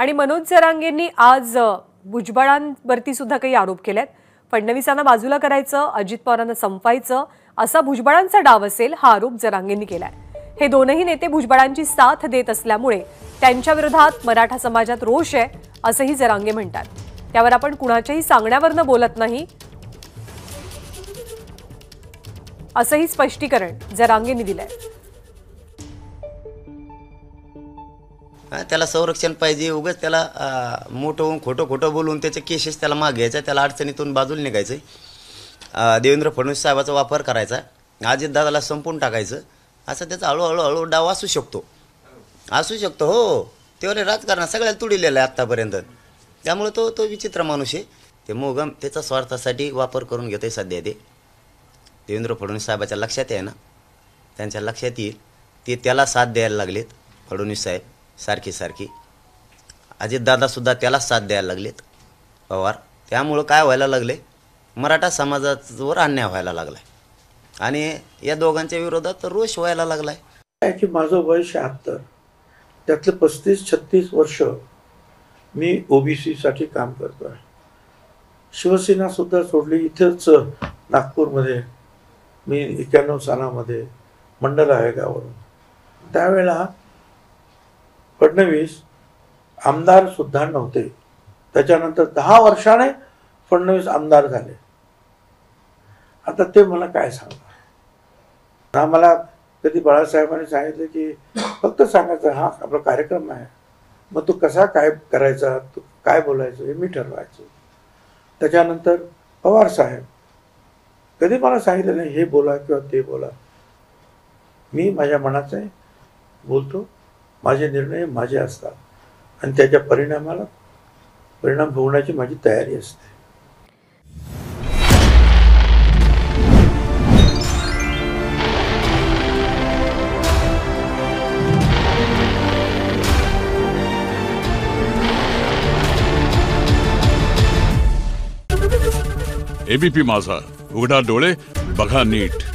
आणि मनोज जरांगेंनी आज भुजबळांवरती सुद्धा काही आरोप केलेत। फडणवीसांना बाजूला करायचं, अजित पवारांना संपवायचं असा भुजबळांचा डाव असेल हा आरोप जरांगेंनी केलाय। हे दोनही नेते भुजबळांची साथ देत असल्यामुळे त्यांच्या विरोधात मराठा समाजात रोष आहे असंही जरांगे म्हणतात। त्यावर आपण कुणाच्याही सांगण्यावरनं बोलत नाही असंही स्पष्टीकरण जरांगेंनी दिलंय। त्याला संरक्षण पाहिजे, उगाच त्याला मोठं होऊन खोटं बोलून त्याचे केसेस त्याला मागे घ्यायचा, त्याला अडचणीतून बाजूला निघायचं। देवेंद्र फडणवीस साहेबाचा वापर करायचा, अजितदादाला संपून टाकायचं, असं त्याचा हळूहळू डाव असू शकतो हो। तेवढे राजकारण सगळ्याला तुडिलेलं आहे आत्तापर्यंत, त्यामुळे तो विचित्र माणूस आहे। ते मोगम त्याचा स्वार्थासाठी वापर करून घेतोय सध्या। ते देवेंद्र फडणवीस साहेबाच्या लक्षात आहे ना, त्यांच्या लक्षात येईल, ते त्याला साथ द्यायला लागलेत फडणवीस साहेब सारखी। अजितदादासुद्धा त्याला साथ द्यायला लागलेत पवार। त्यामुळं काय व्हायला लागले, मराठा समाजावर अन्याय व्हायला लागलाय आणि या दोघांच्या विरोधात रोष व्हायला लागलाय। की माझं वय 76, त्यातलं 35-36 वर्ष मी ओबीसी साठी काम करतोय। शिवसेना सुद्धा सोडली, इथेच नागपूरमध्ये मी 91 सालामध्ये मंडल आयोगावरून, त्यावेळेला फडणवीस आमदार सुद्धा नव्हते। त्याच्यानंतर 10 वर्षाने फडणवीस आमदार झाले। आता ते मला काय सांगणार? मला कधी बाळासाहेबांनी सांगितलं की फक्त सांगायचं हा आपला कार्यक्रम आहे, मग तू कसा काय करायचा, तू काय बोलायचं हे मी ठरवायचं। त्याच्यानंतर पवार साहेब कधी मला सांगितलं नाही हे बोला किंवा ते बोला, मी माझ्या मनाचं बोलतो, माझे निर्णय माझे असतात आणि त्याच्या परिणाम भोगण्याची माझी तयारी असते। एबीपी माझा, उघडा डोळे बघा नीट।